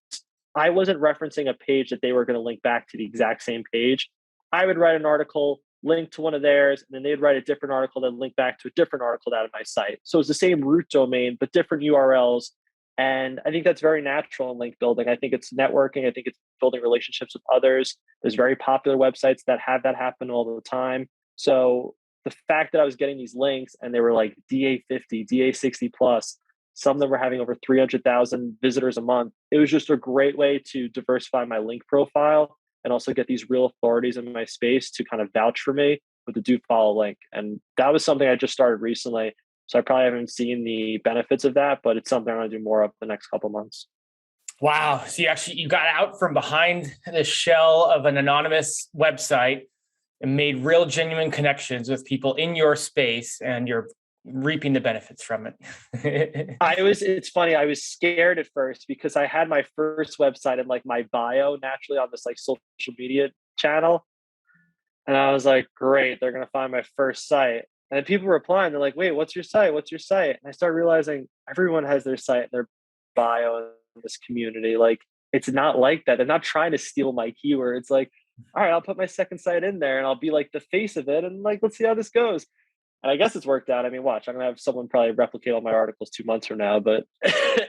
I wasn't referencing a page that they were going to link back to the exact same page. I would write an article, link to one of theirs, and then they'd write a different article that link back to a different article out of my site. So it's the same root domain, but different URLs. And I think that's very natural in link building. I think it's networking. I think it's building relationships with others. There's very popular websites that have that happen all the time. So the fact that I was getting these links and they were like DA 50, DA 60 plus, some of them were having over 300,000 visitors a month. It was just a great way to diversify my link profile and also get these real authorities in my space to kind of vouch for me with the do follow link. And that was something I just started recently. So I probably haven't seen the benefits of that, but it's something I'm going to do more of the next couple of months. Wow. So you got out from behind the shell of an anonymous website and made real genuine connections with people in your space, and you're reaping the benefits from it. It's funny. I was scared at first because I had my first website in like my bio naturally on this like social media channel. And I was like, great, they're going to find my first site. And then people were replying, they're like, "Wait, what's your site? What's your site?" And I started realizing everyone has their site, their bio in this community. Like, it's not like that. They're not trying to steal my keywords. Like, all right, I'll put my second site in there and I'll be like the face of it. And like, let's see how this goes. And I guess it's worked out. I mean, watch, I'm going to have someone probably replicate all my articles 2 months from now, but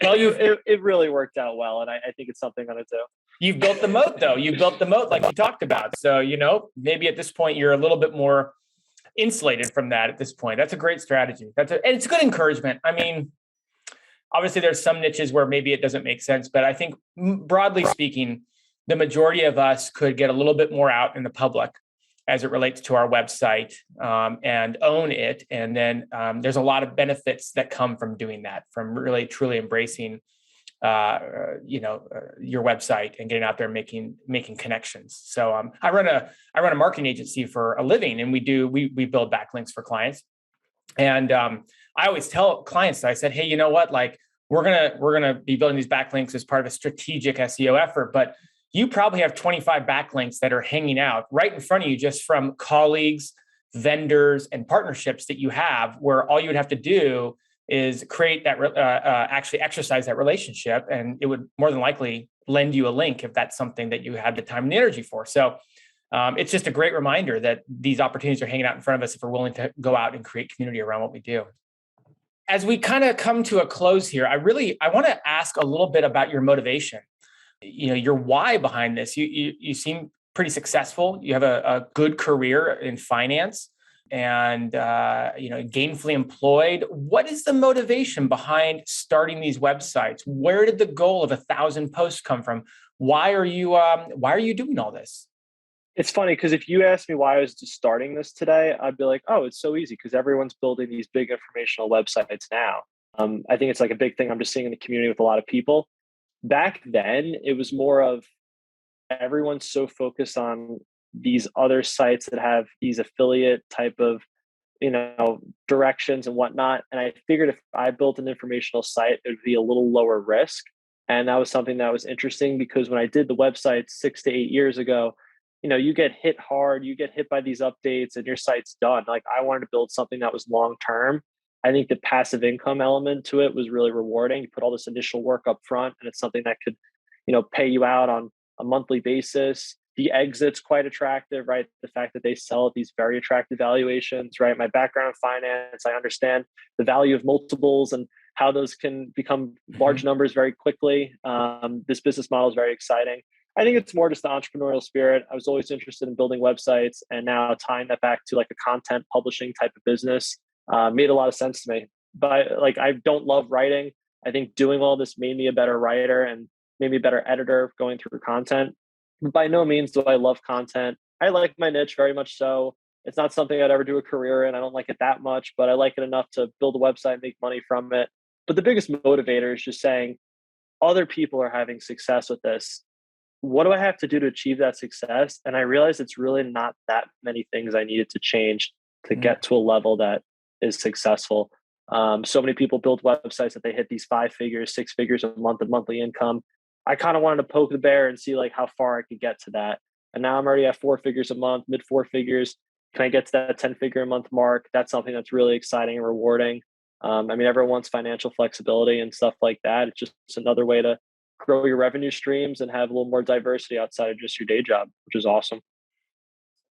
well, it really worked out well. And I think it's something I'm going to do. You've built the moat, though. You've built the moat like you talked about. So, maybe at this point, you're a little bit more insulated from that at this point. That's a great strategy. And it's good encouragement. I mean, obviously there's some niches where maybe it doesn't make sense, but I think broadly speaking, the majority of us could get a little bit more out in the public as it relates to our website, and own it. And then there's a lot of benefits that come from doing that, from really truly embracing your website and getting out there and making connections. So I run a marketing agency for a living, and we build backlinks for clients. And I always tell clients that I said, hey, you know what? Like we're gonna be building these backlinks as part of a strategic SEO effort, but you probably have 25 backlinks that are hanging out right in front of you, just from colleagues, vendors, and partnerships that you have, where all you would have to do is create that, actually exercise that relationship, and it would more than likely lend you a link if that's something that you had the time and the energy for. So it's just a great reminder that these opportunities are hanging out in front of us if we're willing to go out and create community around what we do. As we kind of come to a close here, I want to ask a little bit about your motivation. Your why behind this. You seem pretty successful. You have a good career in finance, and gainfully employed. What is the motivation behind starting these websites? Where did the goal of 1,000 posts come from? Why are you doing all this? It's funny because if you asked me why I was just starting this today, I'd be like, oh, it's so easy because everyone's building these big informational websites now. I think it's like a big thing I'm just seeing in the community with a lot of people. Back then, it was more of everyone's so focused on these other sites that have these affiliate type of, directions and whatnot. And I figured if I built an informational site, it would be a little lower risk. And that was something that was interesting because when I did the website 6 to 8 years ago, you get hit hard, you get hit by these updates and your site's done. Like I wanted to build something that was long-term. I think the passive income element to it was really rewarding. You put all this initial work up front and it's something that could, pay you out on a monthly basis. The exit's quite attractive, right? The fact that they sell at these very attractive valuations, right? My background in finance, I understand the value of multiples and how those can become large numbers very quickly. This business model is very exciting. I think it's more just the entrepreneurial spirit. I was always interested in building websites, and now tying that back to like a content publishing type of business made a lot of sense to me. But like, I don't love writing. I think doing all this made me a better writer and made me a better editor going through content. But by no means do I love content. I like my niche very much so. It's not something I'd ever do a career in. I don't like it that much, but I like it enough to build a website and make money from it. But the biggest motivator is just saying other people are having success with this. What do I have to do to achieve that success? And I realized it's really not that many things I needed to change to get to a level that is successful. So many people build websites that they hit these 5 figures, 6 figures a month of monthly income. I kind of wanted to poke the bear and see like how far I could get to that. And now I'm already at 4 figures a month, mid 4 figures. Can I get to that 10 figure a month mark? That's something that's really exciting and rewarding. Everyone wants financial flexibility and stuff like that. It's just another way to grow your revenue streams and have a little more diversity outside of just your day job, which is awesome.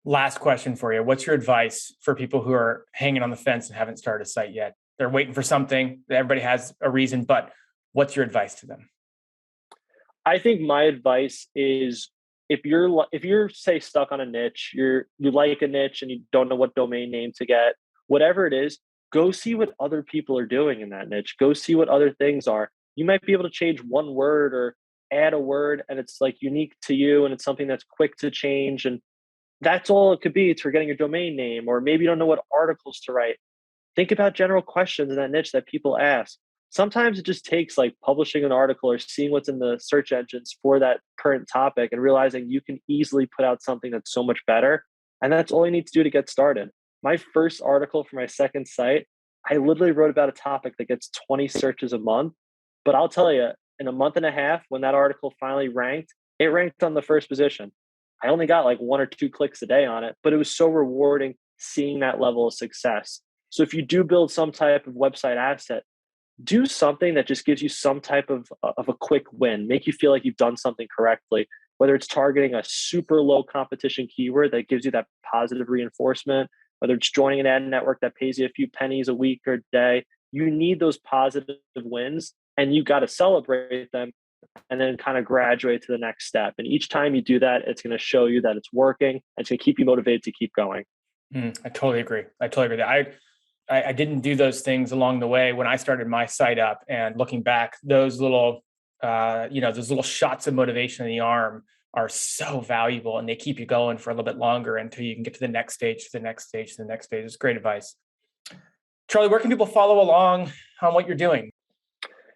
Last question for you. What's your advice for people who are hanging on the fence and haven't started a site yet? They're waiting for something. Everybody has a reason, but what's your advice to them? I think my advice is if you're say stuck on a niche, you like a niche and you don't know what domain name to get, whatever it is, go see what other people are doing in that niche. Go see what other things are. You might be able to change one word or add a word and it's like unique to you and it's something that's quick to change. And that's all it could be. It's forgetting your domain name, or maybe you don't know what articles to write. Think about general questions in that niche that people ask. Sometimes it just takes like publishing an article or seeing what's in the search engines for that current topic and realizing you can easily put out something that's so much better. And that's all you need to do to get started. My first article for my second site, I literally wrote about a topic that gets 20 searches a month. But I'll tell you, in a month and a half, when that article finally ranked, it ranked on the first position. I only got like 1 or 2 clicks a day on it, but it was so rewarding seeing that level of success. So if you do build some type of website asset, do something that just gives you some type of a quick win, make you feel like you've done something correctly, whether it's targeting a super low competition keyword that gives you that positive reinforcement, whether it's joining an ad network that pays you a few pennies a week or a day. You need those positive wins and you got to celebrate them and then kind of graduate to the next step. And each time you do that, it's going to show you that it's working and it's going to keep you motivated to keep going. I totally agree. I didn't do those things along the way when I started my site up, and looking back, those little shots of motivation in the arm are so valuable, and they keep you going for a little bit longer until you can get to the next stage, to the next stage, to the next stage. It's great advice. Charlie, where can people follow along on what you're doing?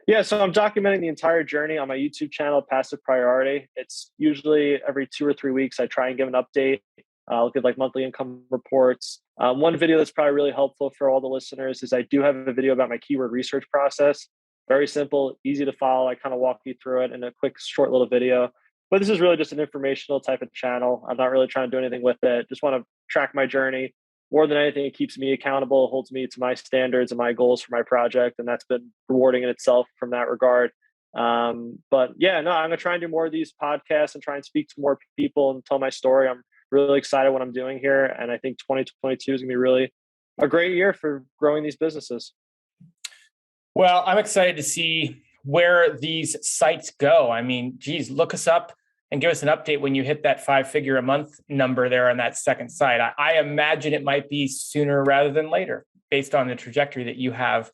Yeah, so I'm documenting the entire journey on my YouTube channel, Passive Priority. It's usually every 2 or 3 weeks. I try and give an update. I'll give like monthly income reports. One video that's probably really helpful for all the listeners is I do have a video about my keyword research process. Very simple, easy to follow. I kind of walk you through it in a quick, short little video. But this is really just an informational type of channel. I'm not really trying to do anything with it. Just want to track my journey. More than anything, it keeps me accountable, holds me to my standards and my goals for my project. And that's been rewarding in itself from that regard. But yeah, no, I'm going to try and do more of these podcasts and try and speak to more people and tell my story. I'm really excited what I'm doing here. And I think 2022 is going to be really a great year for growing these businesses. Well, I'm excited to see where these sites go. I mean, geez, look us up and give us an update when you hit that 5-figure a month number there on that second site. I imagine it might be sooner rather than later based on the trajectory that you have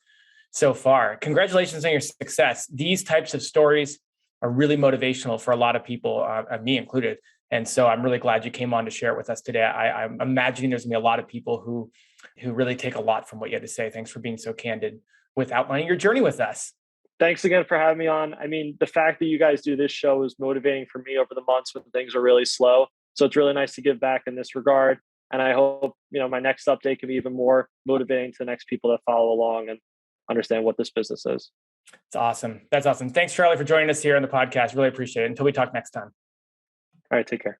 so far. Congratulations on your success. These types of stories are really motivational for a lot of people, me included. And so I'm really glad you came on to share it with us today. I'm imagining there's going to be a lot of people who really take a lot from what you had to say. Thanks for being so candid with outlining your journey with us. Thanks again for having me on. I mean, the fact that you guys do this show is motivating for me over the months when things are really slow. So it's really nice to give back in this regard. And I hope, my next update can be even more motivating to the next people that follow along and understand what this business is. It's awesome. That's awesome. Thanks, Charlie, for joining us here on the podcast. Really appreciate it. Until we talk next time. All right, take care.